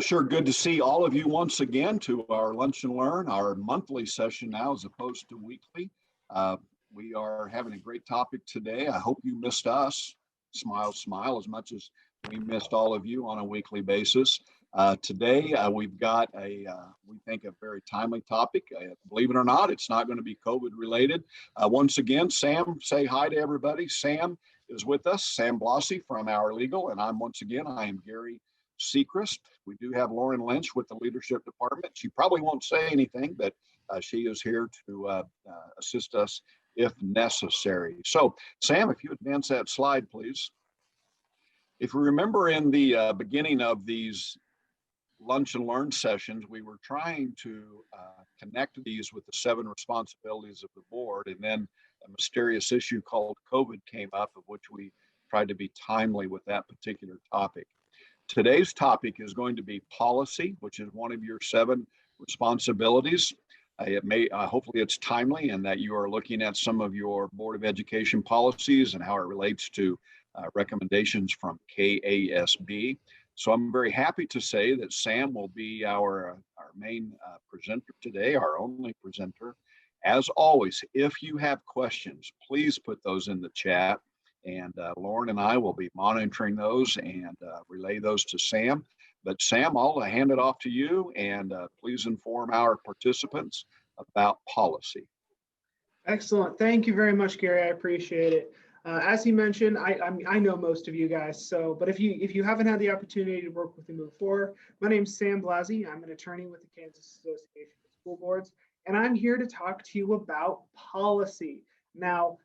Sure good to see all of you once again to our Lunch and Learn, our monthly session now as opposed to weekly. Uh, we are having a great topic today. I hope you missed us, smile, smile, as much as we missed all of you on a weekly basis. Today, we've got we think, a very timely topic. Believe it or not, it's not going to be COVID related. Once again, Sam, say hi to everybody. Sam is with us, Sam Blasi from our legal, and I am Gary Sechrist. We do have Lauren Lynch with the leadership department. She probably won't say anything, but she is here to assist us if necessary. So, Sam, if you advance that slide, please. If you remember in the beginning of these Lunch and Learn sessions, we were trying to connect these with the 7 responsibilities of the board, and then a mysterious issue called COVID came up, of which we tried to be timely with that particular topic. Today's topic is going to be policy, which is one of your 7 responsibilities. Hopefully it's timely and that you are looking at some of your Board of Education policies and how it relates to recommendations from KASB. So I'm very happy to say that Sam will be our main presenter today, our only presenter. As always, if you have questions, please put those in the chat. And Lauren and I will be monitoring those and relay those to Sam. But Sam, I'll hand it off to you, and please inform our participants about policy. Excellent. Thank you very much, Gary. I appreciate it. As he mentioned, I know most of you guys. But if you haven't had the opportunity to work with me before, my name's Sam Blasi. I'm an attorney with the Kansas Association of School Boards, and I'm here to talk to you about policy. Now,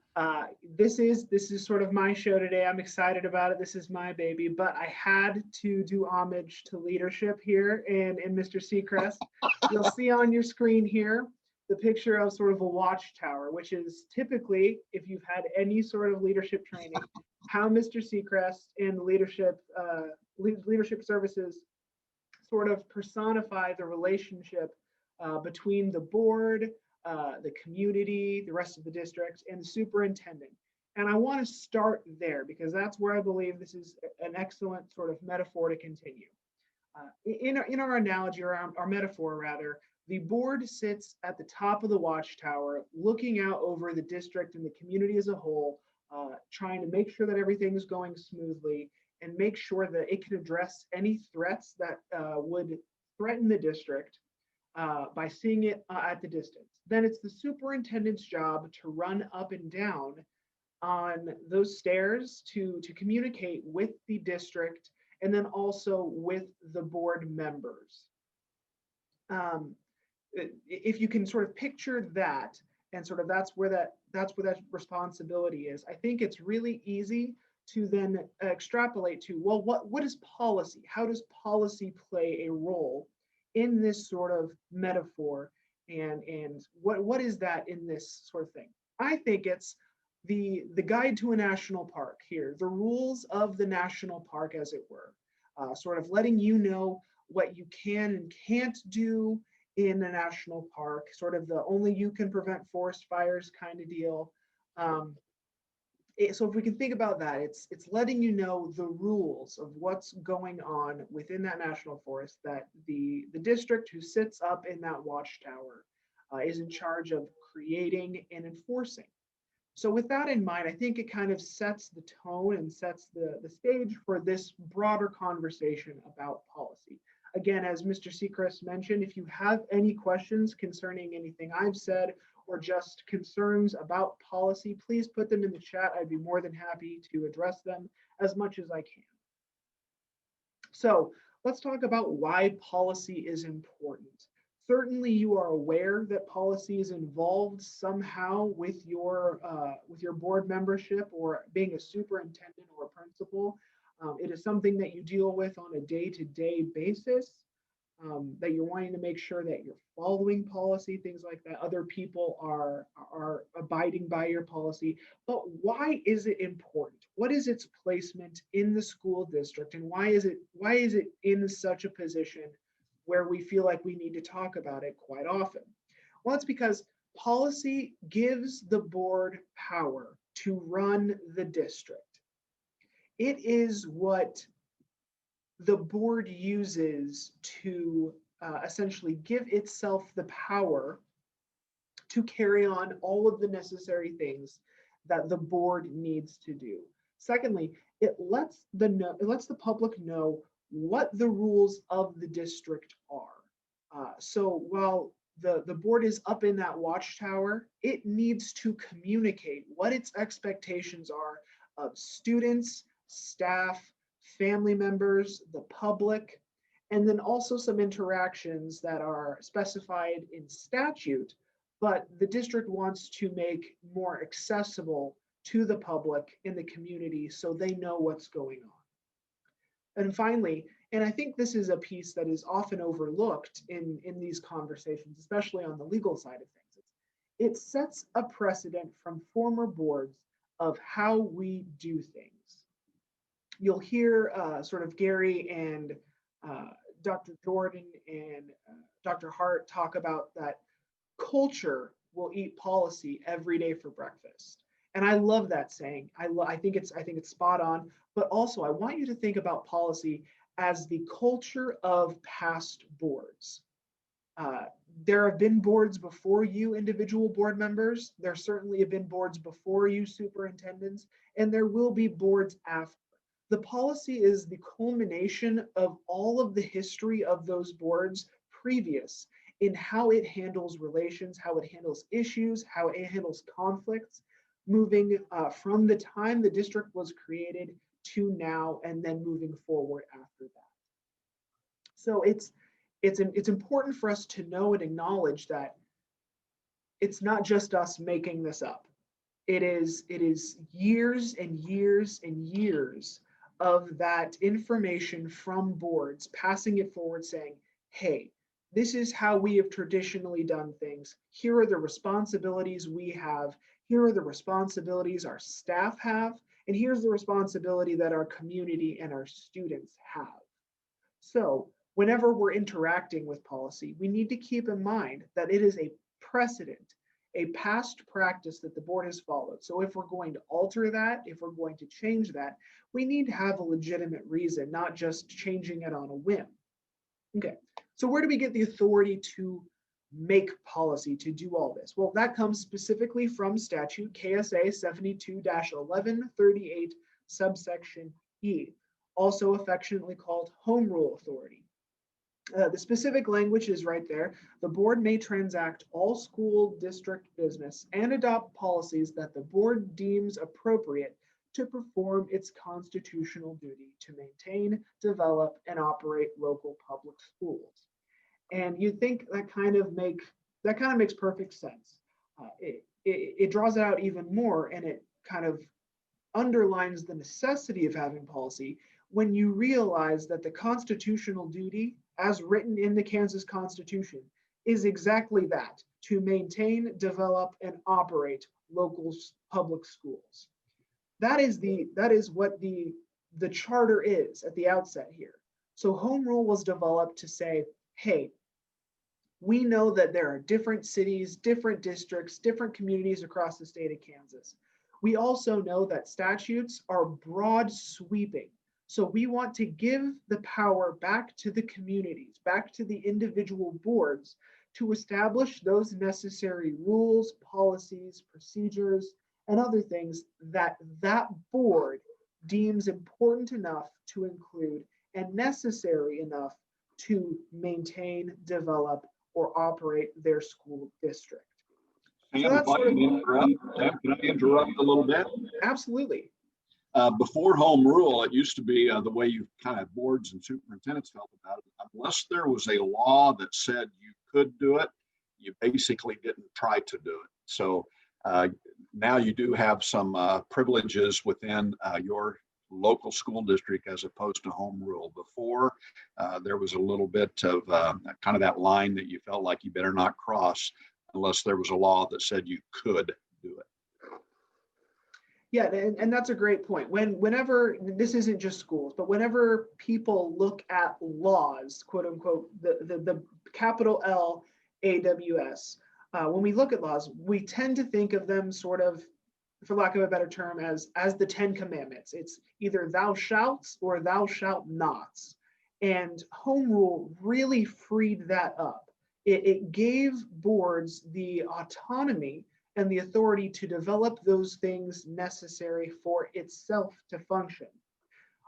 this is sort of my show today. I'm excited about it. This is my baby, but I had to do homage to leadership here in Mr. Sechrist. You'll see on your screen here the picture of sort of a watchtower, which is typically, if you've had any sort of leadership training, how Mr. Sechrist and leadership services sort of personify the relationship between the board, the community, the rest of the district, and the superintendent. And I want to start there because that's where I believe this is an excellent sort of metaphor to continue. In our analogy, or our metaphor rather, the board sits at the top of the watchtower, looking out over the district and the community as a whole, trying to make sure that everything is going smoothly and make sure that it can address any threats that would threaten the district by seeing it at the distance. Then it's the superintendent's job to run up and down on those stairs to communicate with the district and then also with the board members. If you can sort of picture that, and sort of that's where that responsibility is, I think it's really easy to then extrapolate to, well, what is policy? How does policy play a role in this sort of metaphor, and what is that in this sort of thing? I think it's the guide to a national park here, the rules of the national park, as it were, sort of letting you know what you can and can't do in a national park, sort of the only you can prevent forest fires kind of deal. So if we can think about that, it's letting you know the rules of what's going on within that national forest that the district who sits up in that watchtower is in charge of creating and enforcing. So with that in mind, I think it kind of sets the tone and sets the stage for this broader conversation about policy. Again, as Mr. Sechrist mentioned, if you have any questions concerning anything I've said or just concerns about policy, please put them in the chat. I'd be more than happy to address them as much as I can. So let's talk about why policy is important. Certainly you are aware that policy is involved somehow with your board membership or being a superintendent or a principal. It is something that you deal with on a day-to-day basis, that you're wanting to make sure that you're following policy, things like that. Other people are abiding by your policy. But why is it important? What is its placement in the school district, and why is it in such a position where we feel like we need to talk about it quite often? Well, it's because policy gives the board power to run the district. It is what the board uses to essentially give itself the power to carry on all of the necessary things that the board needs to do. Secondly, it lets the public know what the rules of the district are. So while the board is up in that watchtower, it needs to communicate what its expectations are of students, staff, family members, the public, and then also some interactions that are specified in statute, but the district wants to make more accessible to the public in the community so they know what's going on. And finally, and I think this is a piece that is often overlooked in these conversations, especially on the legal side of things, it sets a precedent from former boards of how we do things. You'll hear sort of Gary and Dr. Jordan and Dr. Hart talk about that culture will eat policy every day for breakfast. And I love that saying. I think it's spot on. But also, I want you to think about policy as the culture of past boards. There have been boards before you, individual board members. There certainly have been boards before you, superintendents, and there will be boards after. The policy is the culmination of all of the history of those boards previous in how it handles relations, how it handles issues, how it handles conflicts, moving from the time the district was created to now, and then moving forward after that. So it's important for us to know and acknowledge that it's not just us making this up. It is years and years and years of that information from boards, passing it forward, saying, hey, this is how we have traditionally done things. Here are the responsibilities we have. Here are the responsibilities our staff have. And here's the responsibility that our community and our students have. So whenever we're interacting with policy, we need to keep in mind that it is a precedent, a past practice that the board has followed. So if we're going to alter that, if we're going to change that, we need to have a legitimate reason, not just changing it on a whim. Okay, so where do we get the authority to make policy, to do all this? Well, that comes specifically from statute KSA 72-1138 subsection E, also affectionately called Home Rule Authority. The specific language is right there. The board may transact all school district business and adopt policies that the board deems appropriate to perform its constitutional duty to maintain, develop, and operate local public schools. And you think that kind of makes perfect sense. It draws it out even more, and it kind of underlines the necessity of having policy when you realize that the constitutional duty, as written in the Kansas Constitution, is exactly that: to maintain, develop, and operate local public schools. That is what the charter is at the outset here. So home rule was developed to say, hey, we know that there are different cities, different districts, different communities across the state of Kansas. We also know that statutes are broad sweeping. So we want to give the power back to the communities, back to the individual boards to establish those necessary rules, policies, procedures, and other things that that board deems important enough to include and necessary enough to maintain, develop, or operate their school district. Sam, so if I can interrupt, Sam, can I interrupt a little bit? Absolutely. Before home rule, it used to be the way you kind of boards and superintendents felt about it. Unless there was a law that said you could do it, you basically didn't try to do it. So now you do have some privileges within your local school district as opposed to home rule. Before, there was a little bit of kind of that line that you felt like you better not cross unless there was a law that said you could do it. Yeah, and that's a great point. Whenever, this isn't just schools, but whenever people look at laws, quote unquote, the capital L AWS, when we look at laws, we tend to think of them sort of, for lack of a better term, as the 10 Commandments. It's either thou shalt or thou shalt nots. And home rule really freed that up. It gave boards the autonomy and the authority to develop those things necessary for itself to function.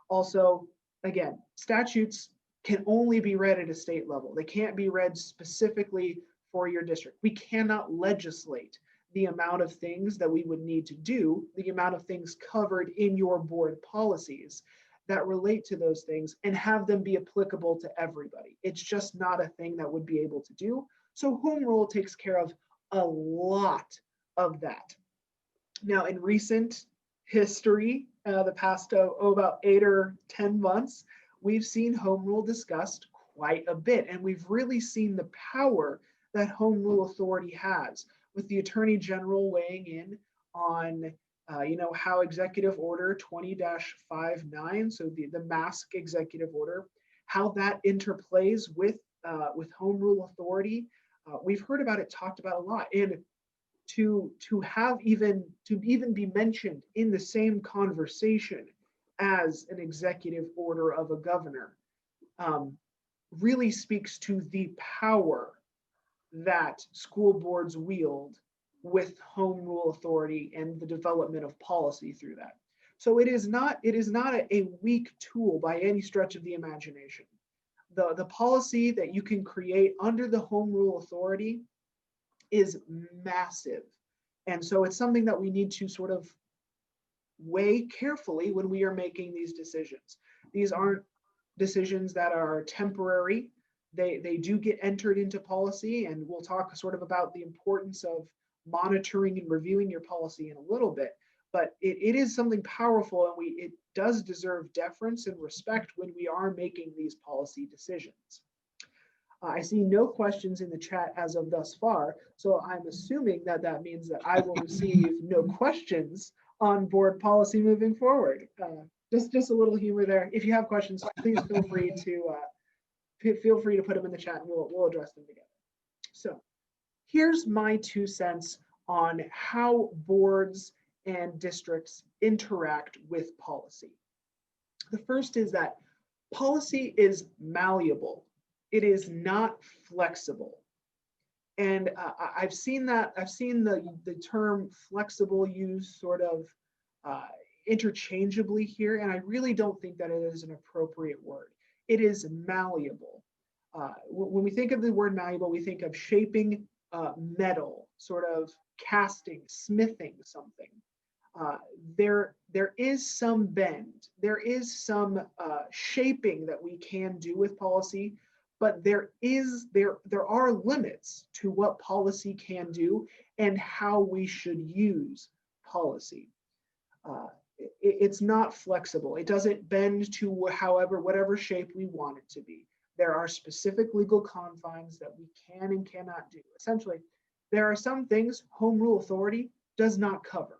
Also, again, statutes can only be read at a state level. They can't be read specifically for your district. We cannot legislate the amount of things that we would need to do, the amount of things covered in your board policies that relate to those things and have them be applicable to everybody. It's just not a thing that would be able to do. So home rule takes care of a lot of that. Now, in recent history, the past about 8 or 10 months, we've seen home rule discussed quite a bit, and we've really seen the power that home rule authority has, with the Attorney General weighing in on how Executive Order 20-59, so the mask executive order, how that interplays with home rule authority. We've heard about it talked about a lot, and to even be mentioned in the same conversation as an executive order of a governor really speaks to the power that school boards wield with home rule authority and the development of policy through that. So it is not a weak tool by any stretch of the imagination. The policy that you can create under the home rule authority is massive. And so it's something that we need to sort of weigh carefully when we are making these decisions. These aren't decisions that are temporary. They do get entered into policy, and we'll talk sort of about the importance of monitoring and reviewing your policy in a little bit. But it is something powerful, and it does deserve deference and respect when we are making these policy decisions. I see no questions in the chat as of thus far, so I'm assuming that that means that I will receive no questions on board policy moving forward. Just a little humor there. If you have questions, please feel free to put them in the chat, and we'll address them together. So here's my 2 cents on how boards and districts interact with policy. The first is that policy is malleable. It is not flexible. And I've seen the term flexible used sort of interchangeably here, and I really don't think that it is an appropriate word. It is malleable. When we think of the word malleable, we think of shaping metal, sort of casting, smithing something. There is some bend, there is some shaping that we can do with policy, but there are limits to what policy can do and how we should use policy. It's not flexible. It doesn't bend to whatever shape we want it to be. There are specific legal confines that we can and cannot do. Essentially, there are some things home rule authority does not cover.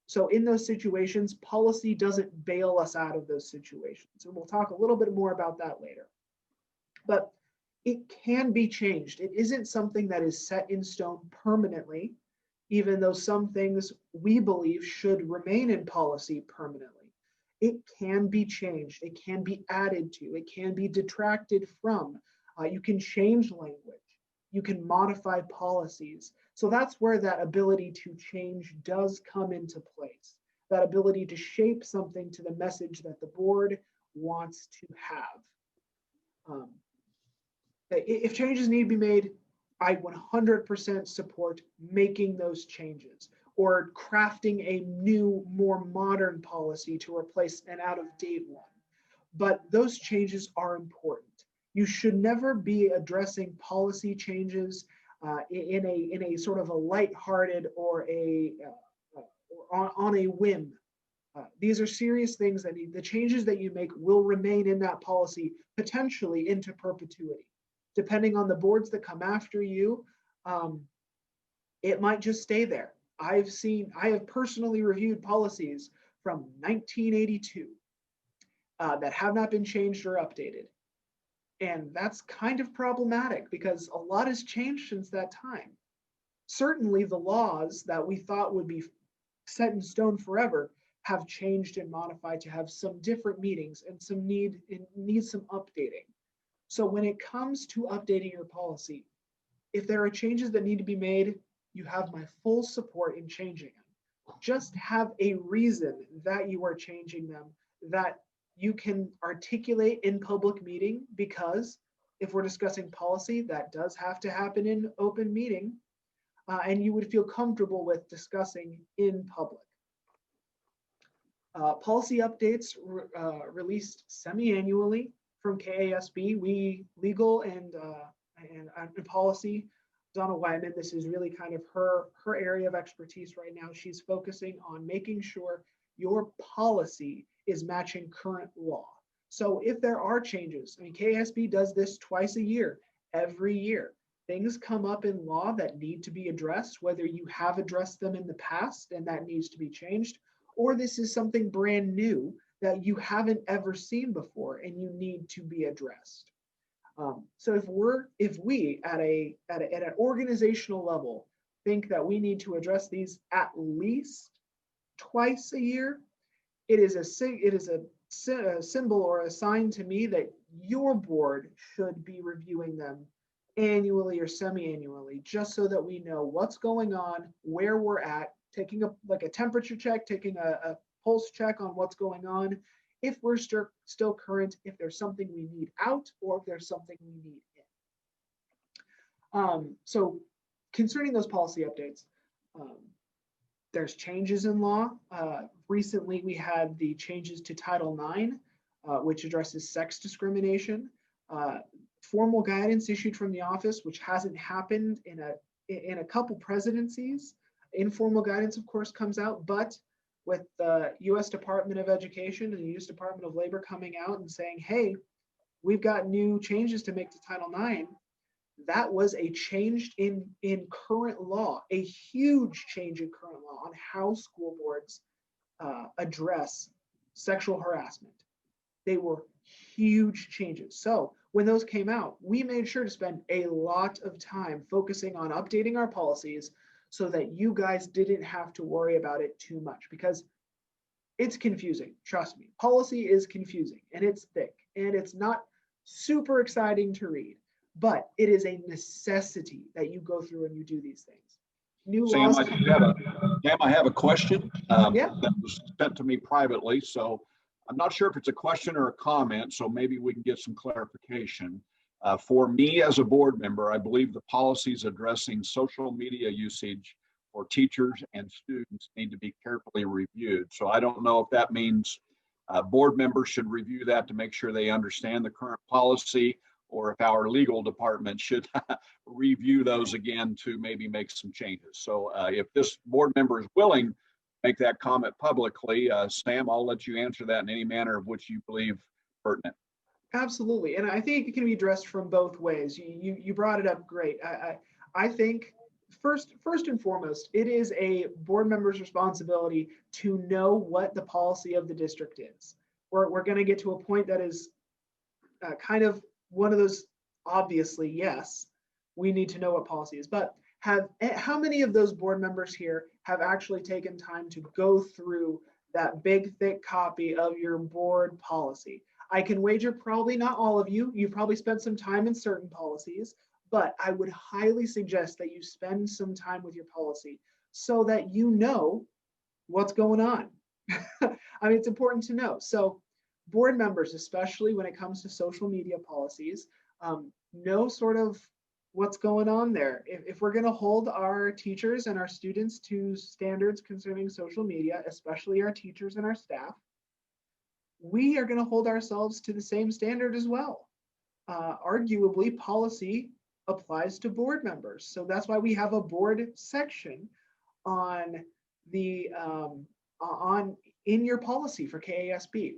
So in those situations, policy doesn't bail us out of those situations. And we'll talk a little bit more about that later. But it can be changed. It isn't something that is set in stone permanently, even though some things we believe should remain in policy permanently. It can be changed. It can be added to. It can be detracted from. You can change language. You can modify policies. So that's where that ability to change does come into place. That ability to shape something to the message that the board wants to have. If changes need to be made, I 100% support making those changes or crafting a new, more modern policy to replace an out-of-date one. But those changes are important. You should never be addressing policy changes in a sort of a lighthearted or on a whim. These are serious things that the changes that you make will remain in that policy potentially into perpetuity. Depending on the boards that come after you, it might just stay there. I have personally reviewed policies from 1982 that have not been changed or updated. And that's kind of problematic because a lot has changed since that time. Certainly the laws that we thought would be set in stone forever have changed and modified to have some different meetings and some need some updating. So when it comes to updating your policy, if there are changes that need to be made, you have my full support in changing them. Just have a reason that you are changing them that you can articulate in public meeting, because if we're discussing policy, that does have to happen in open meeting, and you would feel comfortable with discussing in public. Policy updates released semi-annually from KASB. We legal and policy. Donna Wyman, this is really kind of her area of expertise right now. She's focusing on making sure your policy is matching current law. So if there are changes, I mean, KASB does this twice a year, every year. Things come up in law that need to be addressed, whether you have addressed them in the past and that needs to be changed, or this is something brand new that you haven't ever seen before and you need to be addressed. So if we at an organizational level think that we need to address these at least twice a year, it is a symbol or a sign to me that your board should be reviewing them annually or semi-annually, just so that we know what's going on, where we're at, taking a temperature check, taking a pulse check on what's going on, if we're still current, if there's something we need out, or if there's something we need in. So concerning those policy updates, there's changes in law. Recently, we had the changes to Title IX, which addresses sex discrimination. Formal guidance issued from the office, which hasn't happened in a couple presidencies. Informal guidance, of course, comes out, but with the U.S. Department of Education and the U.S. Department of Labor coming out and saying, hey, we've got new changes to make to Title IX, that was a change in current law, a huge change in current law on how school boards address sexual harassment. They were huge changes. So when those came out, we made sure to spend a lot of time focusing on updating our policies so that you guys didn't have to worry about it too much, because it's confusing. Trust me, policy is confusing and it's thick and it's not super exciting to read, but it is a necessity that you go through and you do these things. New Sam, laws. I have a question Yeah. that was sent to me privately. So I'm not sure if it's a question or a comment, so maybe we can get some clarification. For me as a board member, I believe the policies addressing social media usage for teachers and students need to be carefully reviewed. So I don't know if that means board members should review that to make sure they understand the current policy, or if our legal department should review those again to maybe make some changes. So if this board member is willing to make that comment publicly, Sam, I'll let you answer that in any manner of which you believe pertinent. Absolutely, and I think it can be addressed from both ways. You brought it up great. I think first and foremost, it is a board member's responsibility to know what the policy of the district is. We're going to get to a point that is kind of one of those, obviously, yes, we need to know what policy is, but how many of those board members here have actually taken time to go through that big, thick copy of your board policy? I can wager probably not all of you. You probably spent some time in certain policies, but I would highly suggest that you spend some time with your policy so that you know what's going on. I mean, it's important to know. So board members, especially when it comes to social media policies, know sort of what's going on there. If we're going to hold our teachers and our students to standards concerning social media, especially our teachers and our staff, we are going to hold ourselves to the same standard as well. Arguably, policy applies to board members. So that's why we have a board section on the in your policy for KASB.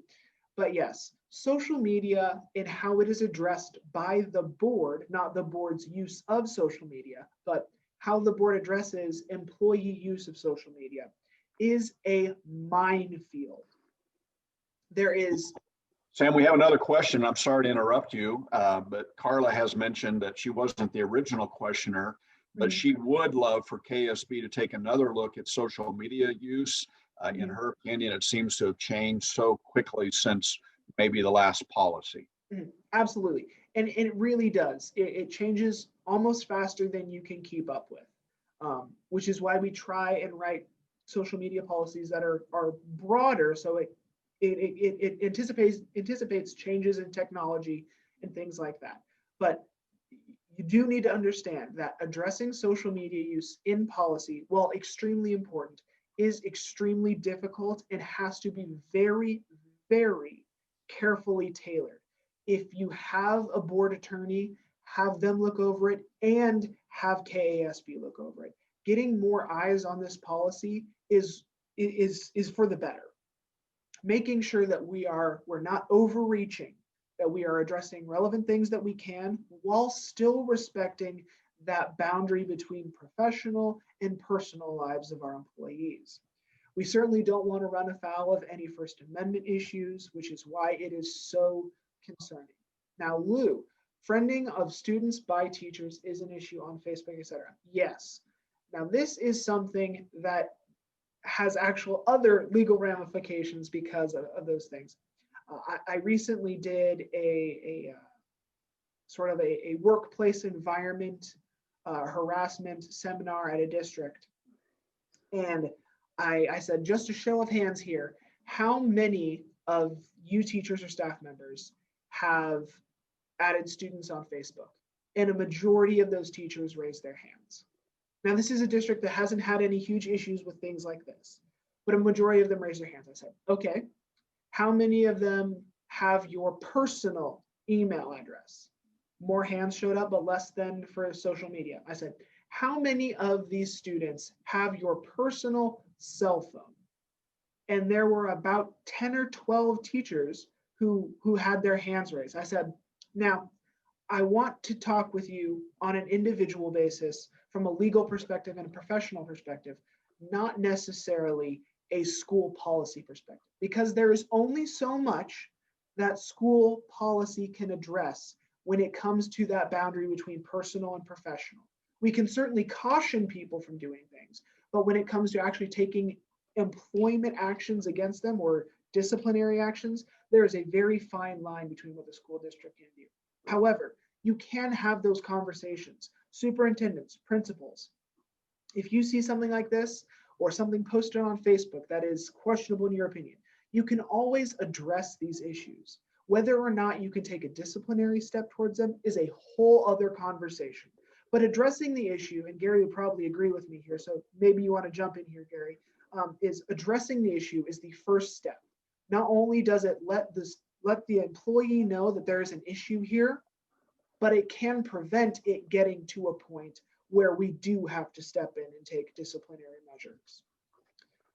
But yes, social media and how it is addressed by the board, not the board's use of social media, but how the board addresses employee use of social media, is a minefield. There is. Sam, we have another question. I'm sorry to interrupt you, but Carla has mentioned that she wasn't the original questioner, but she would love for KSB to take another look at social media use In her opinion, it seems to have changed so quickly since maybe the last policy. Absolutely. And it really does. It changes almost faster than you can keep up with, which is why we try and write social media policies that are broader. So it anticipates changes in technology and things like that. But you do need to understand that addressing social media use in policy, while extremely important, is extremely difficult and has to be very, very carefully tailored. If you have a board attorney, have them look over it and have KASB look over it. Getting more eyes on this policy is for the better. Making sure that we're not overreaching, that we are addressing relevant things that we can while still respecting that boundary between professional and personal lives of our employees. We certainly don't want to run afoul of any First Amendment issues, which is why it is so concerning. Now, Lou, friending of students by teachers is an issue on Facebook, etc. Yes. Now, this is something that has actual other legal ramifications because of those things. I recently did a sort of a workplace environment harassment seminar at a district. And I said, just a show of hands here, how many of you teachers or staff members have added students on Facebook? And a majority of those teachers raised their hands. Now, this is a district that hasn't had any huge issues with things like this, but a majority of them raised their hands. I said, okay, how many of them have your personal email address? More hands showed up, but less than for social media. I said, how many of these students have your personal cell phone? And there were about 10 or 12 teachers who had their hands raised. I said, now, I want to talk with you on an individual basis from a legal perspective and a professional perspective, not necessarily a school policy perspective, because there is only so much that school policy can address when it comes to that boundary between personal and professional. We can certainly caution people from doing things, but when it comes to actually taking employment actions against them or disciplinary actions, there is a very fine line between what the school district can do. However, you can have those conversations. Superintendents, principals, if you see something like this or something posted on Facebook that is questionable in your opinion, you can always address these issues. Whether or not you can take a disciplinary step towards them is a whole other conversation. But addressing the issue, and Gary would probably agree with me here, so maybe you want to jump in here, Gary, is addressing the issue is the first step. Not only does it let the employee know that there is an issue here, but it can prevent it getting to a point where we do have to step in and take disciplinary measures.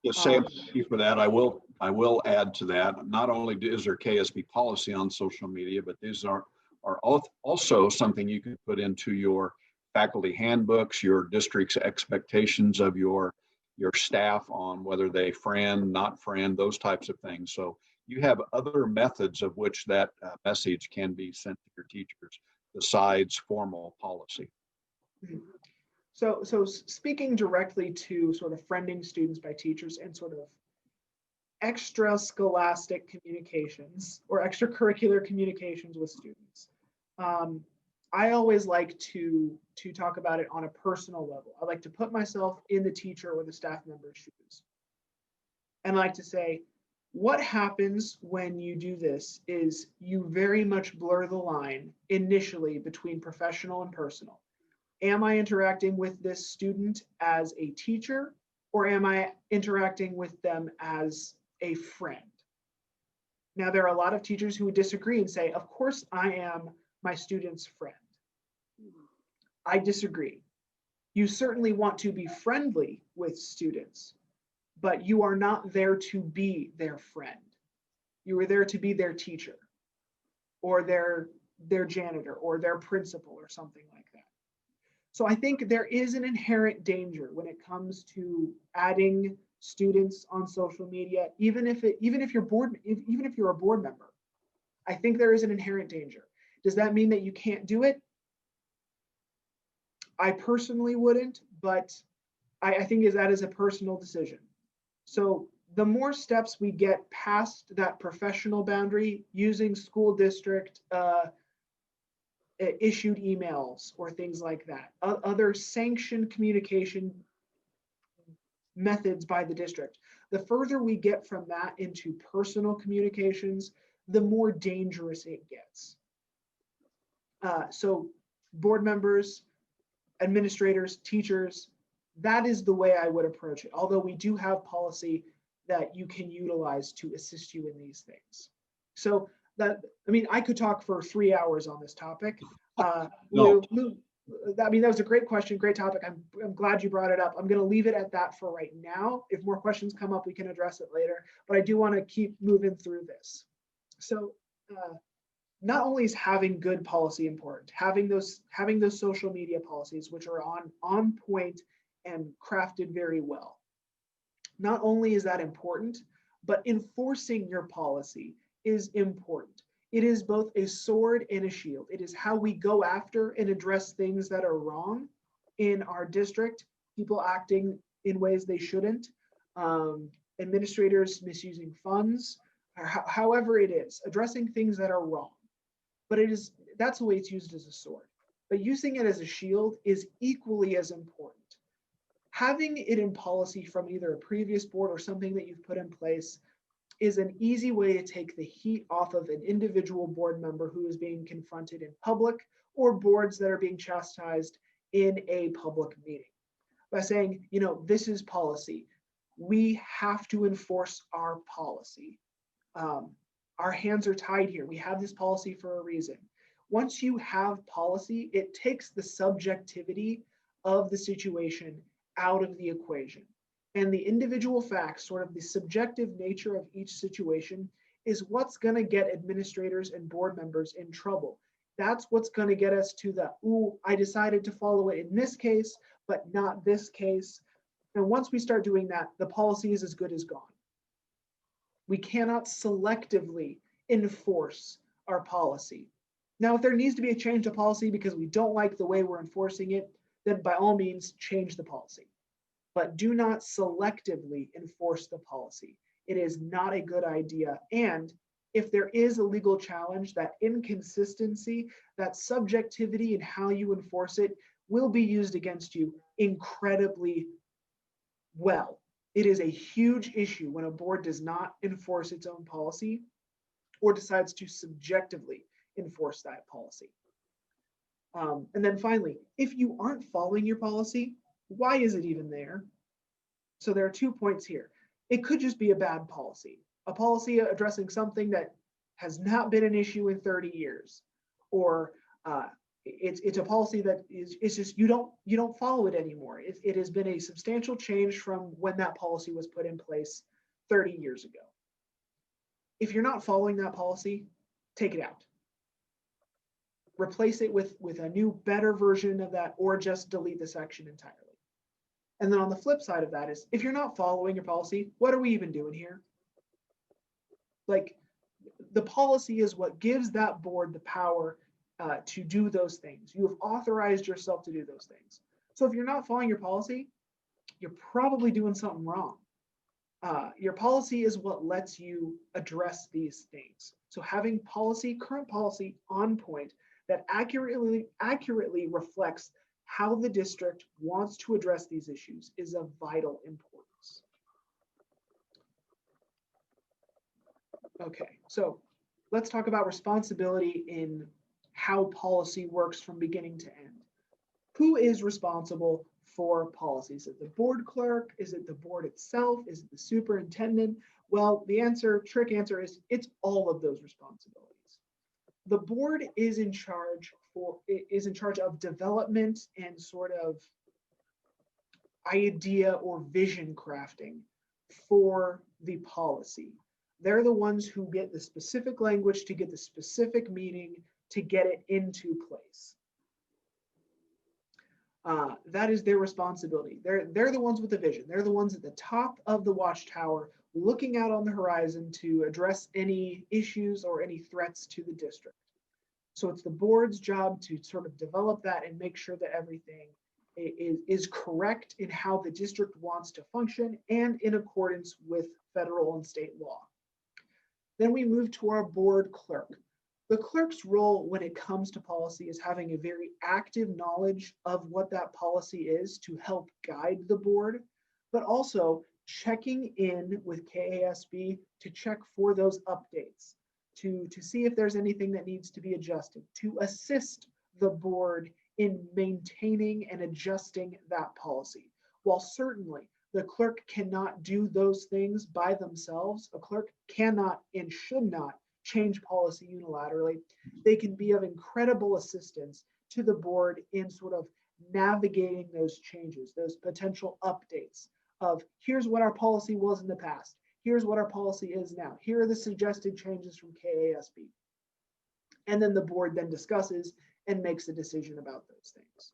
Yes, Sam, thank you for that. I will add to that. Not only is there KSB policy on social media, but these are also something you can put into your faculty handbooks, your district's expectations of your staff on whether they friend, not friend, those types of things. So you have other methods of which that message can be sent to your teachers besides formal policy. Mm-hmm. So speaking directly to sort of friending students by teachers and sort of extra scholastic communications or extracurricular communications with students, I always like to talk about it on a personal level. I like to put myself in the teacher or the staff member's shoes. And I like to say, what happens when you do this is you very much blur the line initially between professional and personal. Am I interacting with this student as a teacher, or am I interacting with them as a friend? Now, there are a lot of teachers who would disagree and say, of course I am my student's friend. I disagree. You certainly want to be friendly with students, but you are not there to be their friend. You are there to be their teacher or their janitor or their principal or something like that. So I think there is an inherent danger when it comes to adding students on social media, even if you're a board member. I think there is an inherent danger. Does that mean that you can't do it? I personally wouldn't, but I think that is a personal decision. So the more steps we get past that professional boundary using school district issued emails or things like that, other sanctioned communication methods by the district. The further we get from that into personal communications, the more dangerous it gets. So board members, administrators, teachers, that is the way I would approach it. Although we do have policy that you can utilize to assist you in these things. So that, I mean, I could talk for 3 hours on this topic. No. Lou, I mean, that was a great question, great topic. I'm glad you brought it up. I'm going to leave it at that for right now. If more questions come up, we can address it later. But I do want to keep moving through this. So not only is having good policy important, having those social media policies which are on point and crafted very well. Not only is that important, but enforcing your policy is important. It is both a sword and a shield. It is how we go after and address things that are wrong in our district, people acting in ways they shouldn't, administrators misusing funds, or however it is, addressing things that are wrong. But that's the way it's used as a sword. But using it as a shield is equally as important. Having it in policy from either a previous board or something that you've put in place is an easy way to take the heat off of an individual board member who is being confronted in public, or boards that are being chastised in a public meeting. By saying, you know, this is policy. We have to enforce our policy. Our hands are tied here. We have this policy for a reason. Once you have policy, it takes the subjectivity of the situation out of the equation. And the individual facts, sort of the subjective nature of each situation, is what's going to get administrators and board members in trouble. That's what's going to get us to the, ooh, I decided to follow it in this case, but not this case. And once we start doing that, the policy is as good as gone. We cannot selectively enforce our policy. Now, if there needs to be a change to policy because we don't like the way we're enforcing it, then by all means, change the policy. But do not selectively enforce the policy. It is not a good idea. And if there is a legal challenge, that inconsistency, that subjectivity in how you enforce it will be used against you incredibly well. It is a huge issue when a board does not enforce its own policy or decides to subjectively enforce that policy. And then finally, if you aren't following your policy, why is it even there? So there are 2 points here. It could just be a bad policy, a policy addressing something that has not been an issue in 30 years, or it's a policy that is just you don't follow it anymore. It has been a substantial change from when that policy was put in place 30 years ago. If you're not following that policy, take it out. Replace it with a new, better version of that, or just delete the section entirely. And then on the flip side of that is, if you're not following your policy, what are we even doing here? Like, the policy is what gives that board the power to do those things. You have authorized yourself to do those things. So if you're not following your policy, you're probably doing something wrong. Your policy is what lets you address these things. So having policy, current policy on point that accurately reflects how the district wants to address these issues is of vital importance. Okay, so let's talk about responsibility in how policy works from beginning to end. Who is responsible for policies? Is it the board clerk? Is it the board itself? Is it the superintendent? Well, the trick answer is it's all of those responsibilities. The board is in charge of development and sort of idea or vision crafting for the policy. They're the ones who get the specific language to get the specific meaning to get it into place. That is their responsibility. They're the ones with the vision. They're the ones at the top of the watchtower looking out on the horizon to address any issues or any threats to the district. So it's the board's job to sort of develop that and make sure that everything is correct in how the district wants to function and in accordance with federal and state law. Then we move to our board clerk. The clerk's role when it comes to policy is having a very active knowledge of what that policy is to help guide the board, but also checking in with KASB to check for those updates, to see if there's anything that needs to be adjusted, to assist the board in maintaining and adjusting that policy. While certainly the clerk cannot do those things by themselves, a clerk cannot and should not change policy unilaterally. They can be of incredible assistance to the board in sort of navigating those changes, those potential updates of here's what our policy was in the past, here's what our policy is now, here are the suggested changes from KASB. And then the board then discusses and makes a decision about those things.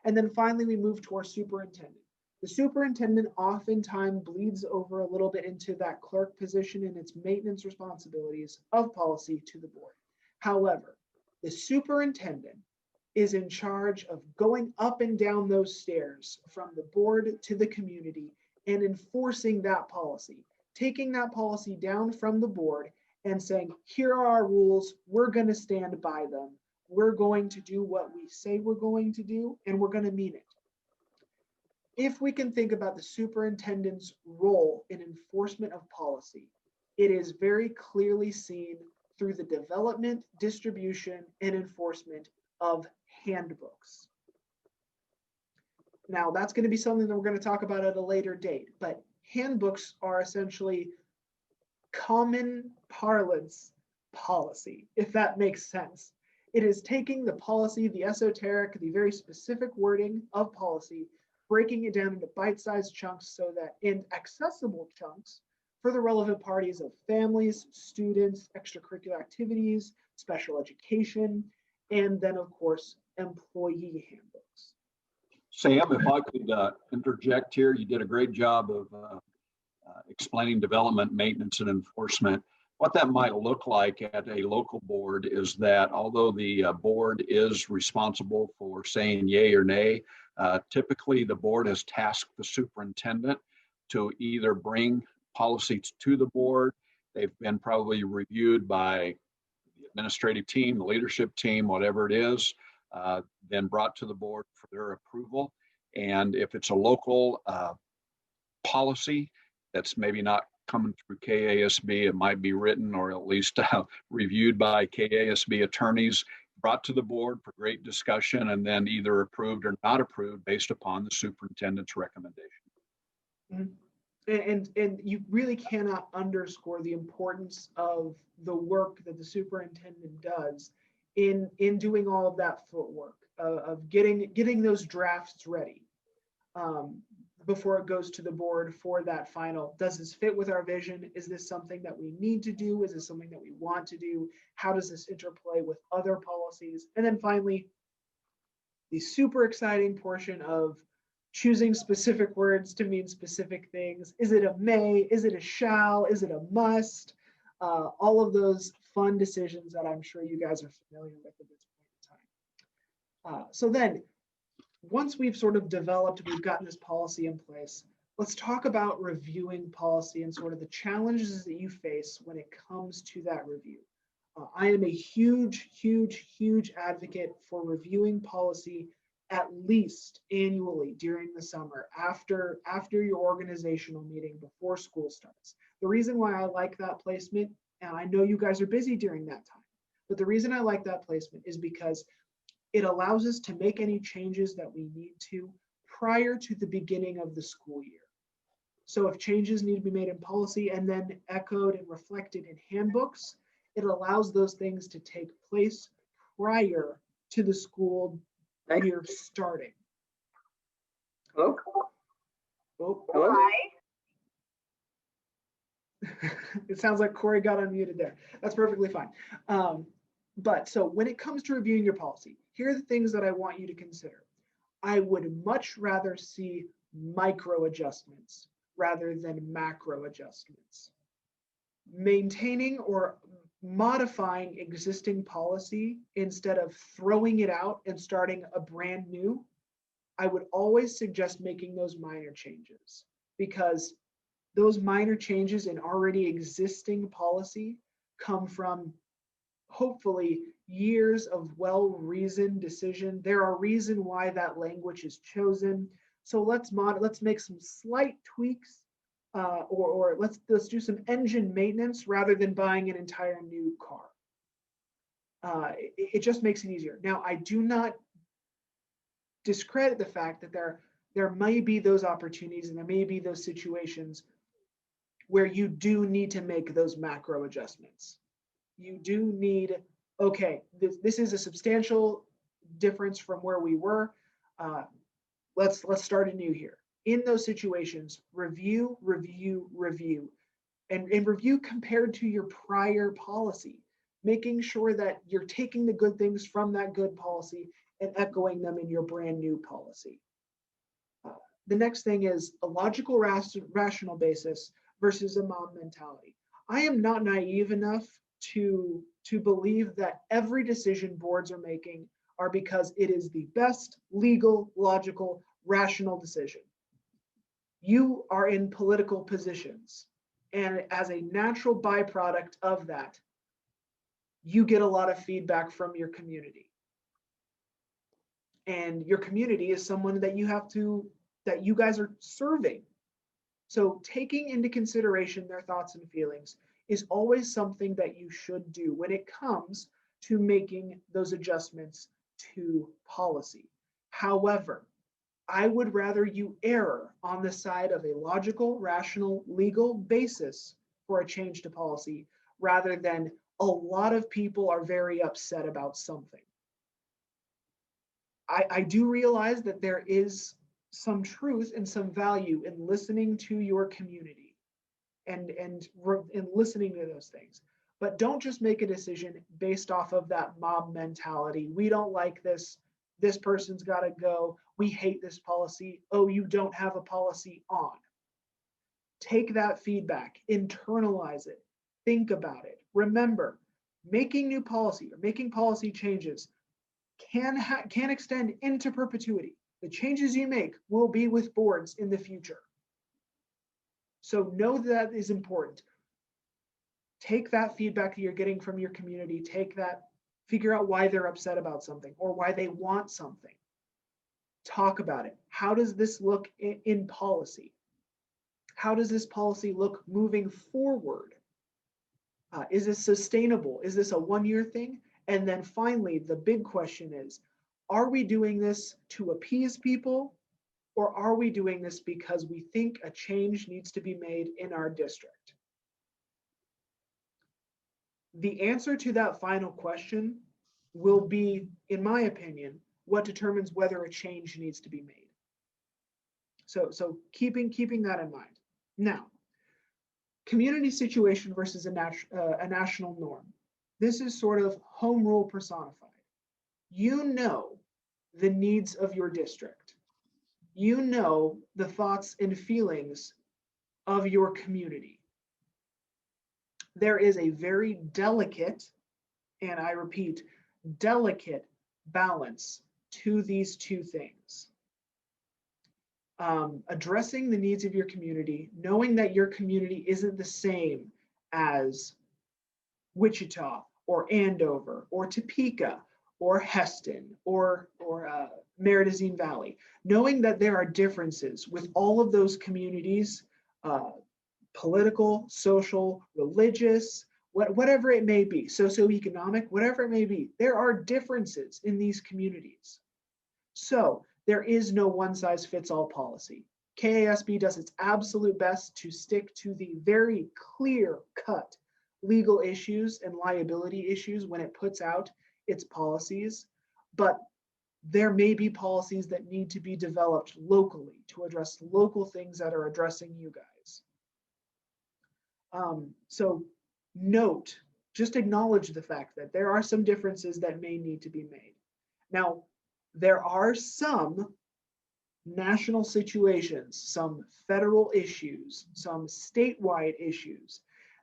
And then finally, we move to our superintendent. The superintendent oftentimes bleeds over a little bit into that clerk position and its maintenance responsibilities of policy to the board. However, the superintendent is in charge of going up and down those stairs from the board to the community and enforcing that policy, taking that policy down from the board and saying, here are our rules, we're going to stand by them. We're going to do what we say we're going to do, and we're going to mean it. If we can think about the superintendent's role in enforcement of policy, it is very clearly seen through the development, distribution, and enforcement of handbooks. Now, that's going to be something that we're going to talk about at a later date, but handbooks are essentially common parlance policy, if that makes sense. It is taking the policy, the esoteric, the very specific wording of policy, breaking it down into bite-sized chunks so that in accessible chunks for the relevant parties of families, students, extracurricular activities, special education, and then of course, employee handbooks. Sam, if I could interject here, you did a great job of explaining development, maintenance, and enforcement. What that might look like at a local board is that although the board is responsible for saying yay or nay, typically the board has tasked the superintendent to either bring policies to the board. They've been probably reviewed by the administrative team, the leadership team, whatever it is, then brought to the board for their approval. And if it's a local policy that's maybe not coming through KASB, it might be written or at least reviewed by KASB attorneys, brought to the board for great discussion, and then either approved or not approved based upon the superintendent's recommendation. Mm-hmm. And you really cannot underscore the importance of the work that the superintendent does in doing all of that footwork of getting those drafts ready before it goes to the board for that final. Does this fit with our vision? Is this something that we need to do? Is this something that we want to do? How does this interplay with other policies? And then finally, the super exciting portion of choosing specific words to mean specific things. Is it a may? Is it a shall? Is it a must? All of those fun decisions that I'm sure you guys are familiar with at this point in time. So then, once we've sort of developed, we've gotten this policy in place, let's talk about reviewing policy and sort of the challenges that you face when it comes to that review. I am a huge, huge, huge advocate for reviewing policy at least annually during the summer after your organizational meeting before school starts. The reason why I like that placement, and I know you guys are busy during that time, but the reason I like that placement is because it allows us to make any changes that we need to prior to the beginning of the school year. So if changes need to be made in policy and then echoed and reflected in handbooks, it allows those things to take place prior to the school year starting. Hello? Oh. Hello? It sounds like Corey got unmuted there. That's perfectly fine. But so when it comes to reviewing your policy, here are the things that I want you to consider. I would much rather see micro adjustments rather than macro adjustments. Maintaining or modifying existing policy instead of throwing it out and starting a brand new, I would always suggest making those minor changes, because those minor changes in already existing policy come from hopefully years of well-reasoned decision. There are reasons why that language is chosen. So let's make some slight tweaks, or let's do some engine maintenance rather than buying an entire new car. It just makes it easier. Now, I do not discredit the fact that there may be those opportunities and there may be those situations where you do need to make those macro adjustments. You do need, okay, this is a substantial difference from where we were. Let's start anew here. In those situations, review, and review compared to your prior policy, making sure that you're taking the good things from that good policy and echoing them in your brand new policy. The next thing is a logical, rational basis versus a mob mentality. I am not naive enough to believe that every decision boards are making are because it is the best legal, logical, rational decision. You are in political positions, and as a natural byproduct of that, you get a lot of feedback from your community. And your community is someone that you guys are serving. So taking into consideration their thoughts and feelings is always something that you should do when it comes to making those adjustments to policy. However, I would rather you err on the side of a logical, rational, legal basis for a change to policy rather than a lot of people are very upset about something. I do realize that there is some truth and some value in listening to your community and listening to those things. But don't just make a decision based off of that mob mentality. We don't like this. This person's got to go. We hate this policy. Oh, you don't have a policy on. Take that feedback, internalize it, think about it. Remember, making new policy or making policy changes can extend into perpetuity. The changes you make will be with boards in the future. So know that is important. Take that feedback that you're getting from your community, take that, figure out why they're upset about something or why they want something. Talk about it. How does this look in policy? How does this policy look moving forward? Is this sustainable? Is this a one-year thing? And then finally, the big question is, are we doing this to appease people, or are we doing this because we think a change needs to be made in our district? The answer to that final question will be, in my opinion, what determines whether a change needs to be made. So keeping that in mind. Now, community situation versus a national norm. This is sort of home rule personified. You know the needs of your district. You know the thoughts and feelings of your community. There is a very delicate, and I repeat, delicate balance to these two things. Addressing the needs of your community, knowing that your community isn't the same as Wichita or Andover or Topeka or Heston or Maridazine Valley, knowing that there are differences with all of those communities, political, social, religious, whatever it may be, socioeconomic, whatever it may be, there are differences in these communities. So there is no one-size-fits-all policy. KASB does its absolute best to stick to the very clear-cut legal issues and liability issues when it puts out its policies, but there may be policies that need to be developed locally to address local things that are addressing you guys. So note, just acknowledge the fact that there are some differences that may need to be made. Now, there are some national situations, some federal issues, some statewide issues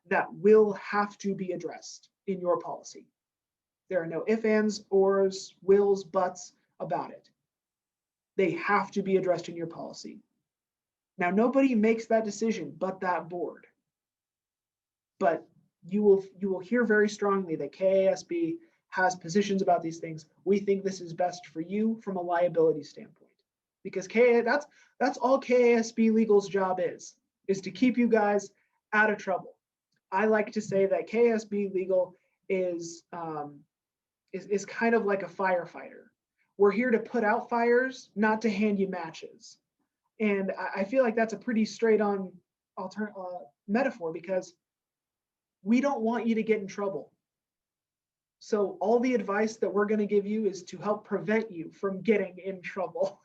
that will have to be addressed in your policy. There are no ifs, ands, ors, wills, buts about it. They have to be addressed in your policy. Now, nobody makes that decision but that board. But you will hear very strongly that KASB has positions about these things. We think this is best for you from a liability standpoint, because that's all KASB Legal's job is to keep you guys out of trouble. I like to say that KASB Legal is kind of like a firefighter. We're here to put out fires, not to hand you matches. And I feel like that's a pretty straight on metaphor, because we don't want you to get in trouble. So all the advice that we're going to give you is to help prevent you from getting in trouble.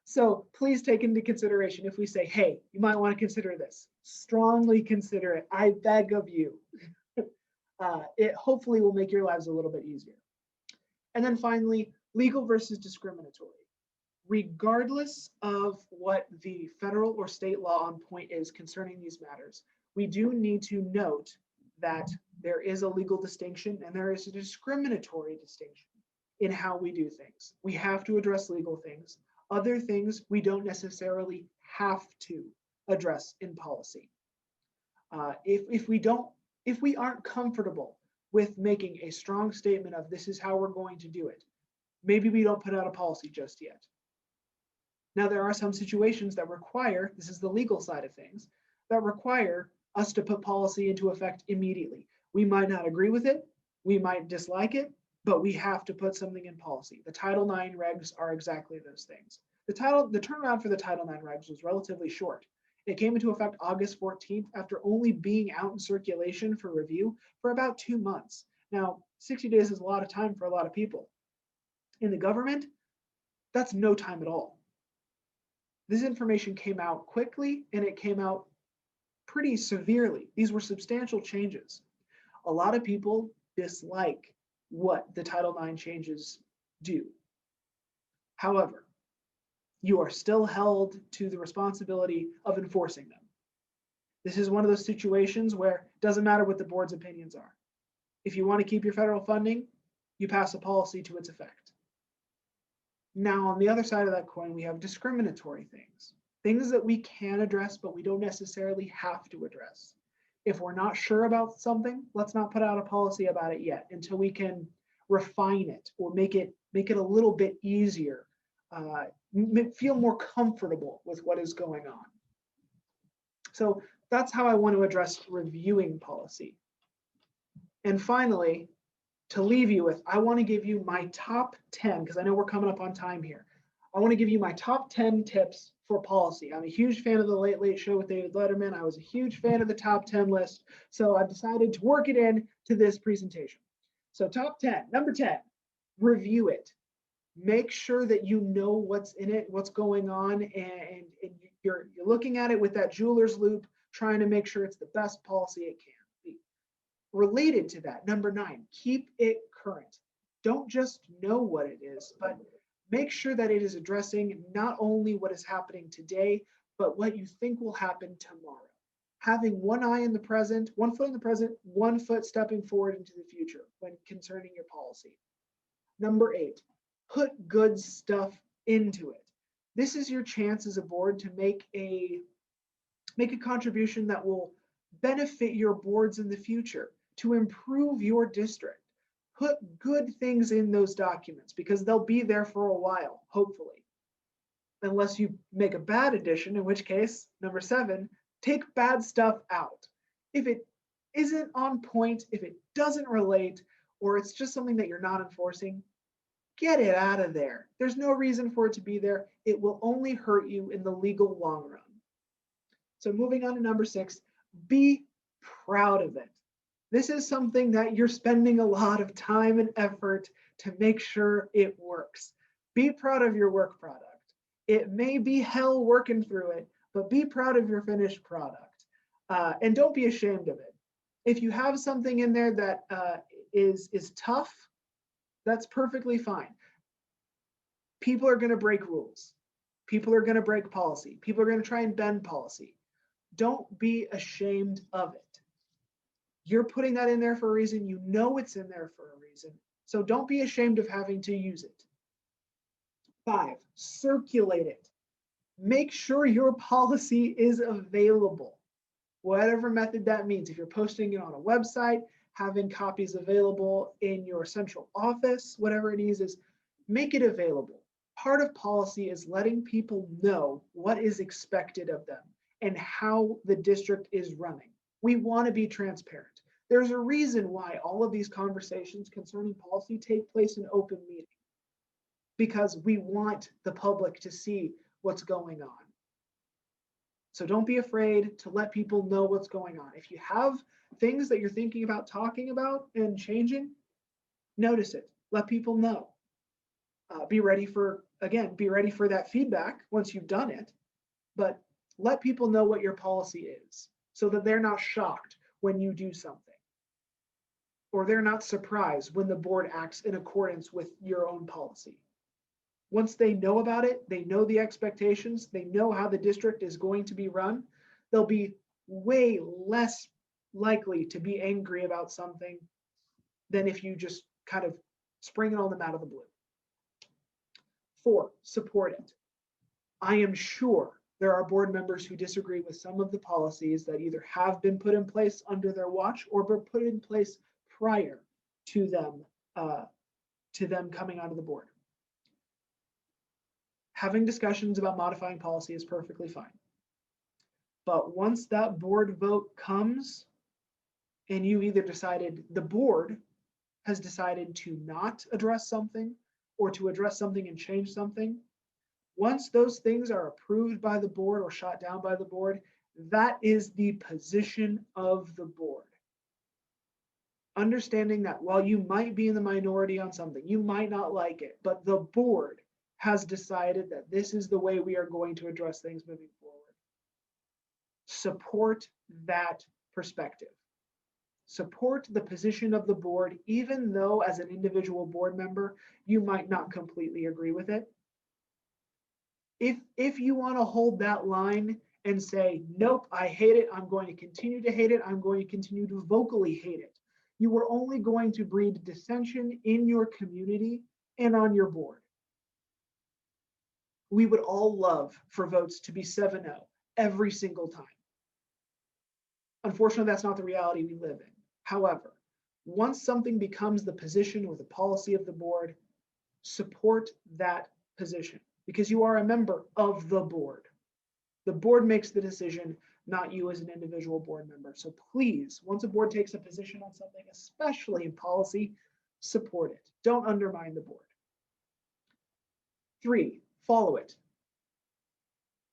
So please take into consideration if we say, hey, you might want to consider this. Strongly consider it. I beg of you. It hopefully will make your lives a little bit easier. And then finally, legal versus discriminatory. Regardless of what the federal or state law on point is concerning these matters, we do need to note that there is a legal distinction and there is a discriminatory distinction in how we do things. We have to address legal things. Other things we don't necessarily have to address in policy. If we aren't comfortable with making a strong statement of this is how we're going to do it, maybe we don't put out a policy just yet. Now, there are some situations that require, this is the legal side of things, that require us to put policy into effect immediately. We might not agree with it, we might dislike it, but we have to put something in policy. The Title IX regs are exactly those things. The turnaround for the Title IX regs was relatively short. It came into effect August 14th after only being out in circulation for review for about 2 months. Now, 60 days is a lot of time for a lot of people. In the government, that's no time at all. This information came out quickly and it came out pretty severely. These were substantial changes. A lot of people dislike what the Title IX changes do. However, you are still held to the responsibility of enforcing them. This is one of those situations where it doesn't matter what the board's opinions are. If you want to keep your federal funding, you pass a policy to its effect. Now, on the other side of that coin, we have discriminatory things that we can address, but we don't necessarily have to address. If we're not sure about something, let's not put out a policy about it yet until we can refine it or make it a little bit easier, feel more comfortable with what is going on. So that's how I want to address reviewing policy. And finally, to leave you with, I want to give you my top 10, because I know we're coming up on time here. I want to give you my top 10 tips for policy. I'm a huge fan of the Late Late Show with David Letterman. I was a huge fan of the top 10 list. So I've decided to work it in to this presentation. So top 10, number 10, review it. Make sure that you know what's in it, what's going on, and you're looking at it with that jeweler's loupe, trying to make sure it's the best policy it can be. Related to that, number 9, keep it current. Don't just know what it is, but make sure that it is addressing not only what is happening today, but what you think will happen tomorrow. Having one eye in the present, 1 foot in the present, 1 foot stepping forward into the future when concerning your policy. Number 8, put good stuff into it. This is your chance as a board to make a contribution that will benefit your boards in the future, to improve your district. Put good things in those documents because they'll be there for a while, hopefully. Unless you make a bad addition, in which case, number 7, take bad stuff out. If it isn't on point, if it doesn't relate, or it's just something that you're not enforcing, get it out of there. There's no reason for it to be there. It will only hurt you in the legal long run. So moving on to number 6, be proud of it. This is something that you're spending a lot of time and effort to make sure it works. Be proud of your work product. It may be hell working through it, but be proud of your finished product. And don't be ashamed of it. If you have something in there that is tough, that's perfectly fine. People are going to break rules. People are going to break policy. People are going to try and bend policy. Don't be ashamed of it. You're putting that in there for a reason. You know it's in there for a reason. So don't be ashamed of having to use it. 5, circulate it. make sure your policy is available, whatever method that means. If you're posting it on a website, having copies available in your central office, whatever it is, make it available. Part of policy is letting people know what is expected of them and how the district is running. We want to be transparent. There's a reason why all of these conversations concerning policy take place in open meeting, because we want the public to see what's going on. So don't be afraid to let people know what's going on. If you have things that you're thinking about talking about and changing, notice it. Let people know. Be ready for that feedback once you've done it, but let people know what your policy is so that they're not shocked when you do something, or they're not surprised when the board acts in accordance with your own policy. Once they know about it, they know the expectations, they know how the district is going to be run, they'll be way less likely to be angry about something than if you just kind of spring it on them out of the blue. 4, support it. I am sure there are board members who disagree with some of the policies that either have been put in place under their watch or were put in place prior to them coming onto the board. Having discussions about modifying policy is perfectly fine. But once that board vote comes and you either decided, the board has decided to not address something or to address something and change something, once those things are approved by the board or shot down by the board, that is the position of the board. Understanding that while you might be in the minority on something, you might not like it, but the board has decided that this is the way we are going to address things moving forward. Support that perspective. Support the position of the board, even though as an individual board member, you might not completely agree with it. If you want to hold that line and say, nope, I hate it, I'm going to continue to hate it, I'm going to continue to vocally hate it, you are only going to breed dissension in your community and on your board. We would all love for votes to be 7-0 every single time. Unfortunately, that's not the reality we live in. However, once something becomes the position or the policy of the board, support that position because you are a member of the board. The board makes the decision, not you as an individual board member. So please, once a board takes a position on something, especially in policy, support it. Don't undermine the board. 3, follow it.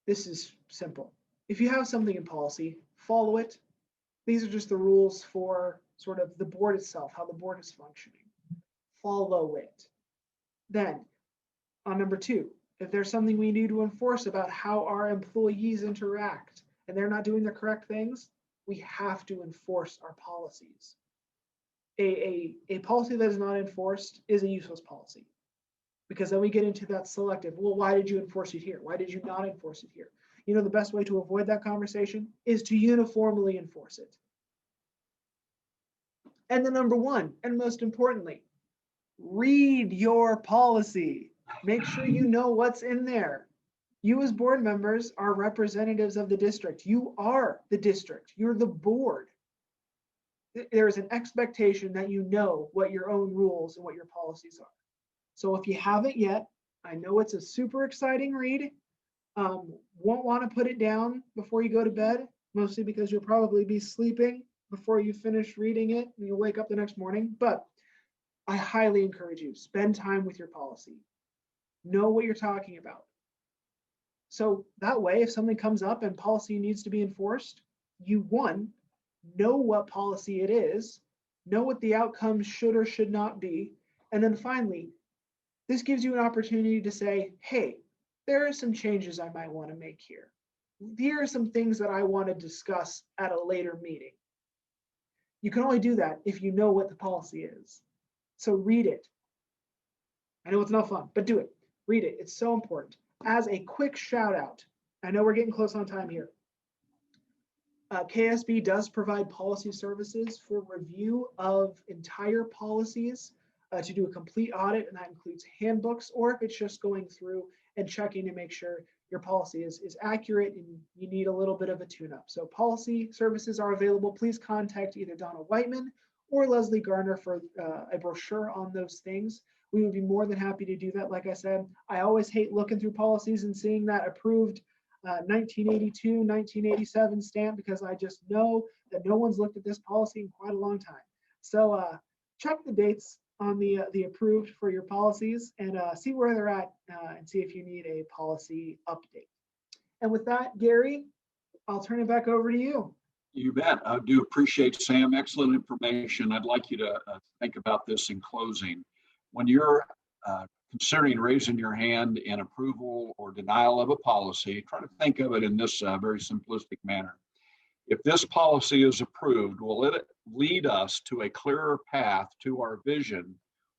This is simple. If you have something in policy, follow it. These are just the rules for sort of the board itself, how the board is functioning. Follow it. Then on number 2, if there's something we need to enforce about how our employees interact and they're not doing the correct things, we have to enforce our policies. A policy that is not enforced is a useless policy, because then we get into that selective, well, why did you enforce it here? Why did you not enforce it here? You know, the best way to avoid that conversation is to uniformly enforce it. And the number 1, and most importantly, read your policy. Make sure you know what's in there. You as board members are representatives of the district. You are the district. You're the board. There is an expectation that you know what your own rules and what your policies are. So if you haven't yet, I know it's a super exciting read. Won't want to put it down before you go to bed, mostly because you'll probably be sleeping before you finish reading it and you'll wake up the next morning. But I highly encourage you, spend time with your policy. Know what you're talking about. So that way, if something comes up and policy needs to be enforced, you, 1, know what policy it is, know what the outcome should or should not be. And then finally, this gives you an opportunity to say, hey, there are some changes I might want to make here. Here are some things that I want to discuss at a later meeting. You can only do that if you know what the policy is. So read it. I know it's not fun, but do it. Read it. It's so important. As a quick shout out, I know we're getting close on time here. KSB does provide policy services for review of entire policies to do a complete audit, and that includes handbooks, or if it's just going through and checking to make sure your policy is accurate and you need a little bit of a tune-up. So policy services are available. Please contact either Donna Whiteman or Leslie Garner for a brochure on those things. We would be more than happy to do that. Like I said, I always hate looking through policies and seeing that approved 1982, 1987 stamp, because I just know that no one's looked at this policy in quite a long time. So check the dates on the approved for your policies and see where they're at and see if you need a policy update. And with that, Gary, I'll turn it back over to you. You bet. I do appreciate, Sam. Excellent information. I'd like you to think about this in closing. When you're considering raising your hand in approval or denial of a policy, try to think of it in this very simplistic manner. If this policy is approved, will it lead us to a clearer path to our vision,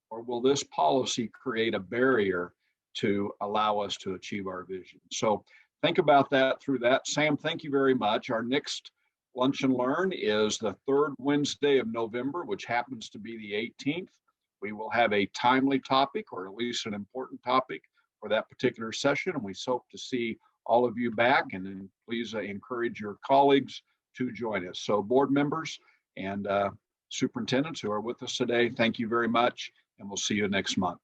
or will this policy create a barrier to allow us to achieve our vision? So think about that through that. Sam, thank you very much. Our next Lunch and Learn is the third Wednesday of November, which happens to be the 18th. We will have a timely topic, or at least an important topic, for that particular session, and we hope to see all of you back, and then please encourage your colleagues to join us. So board members and superintendents who are with us today, thank you very much, and we'll see you next month.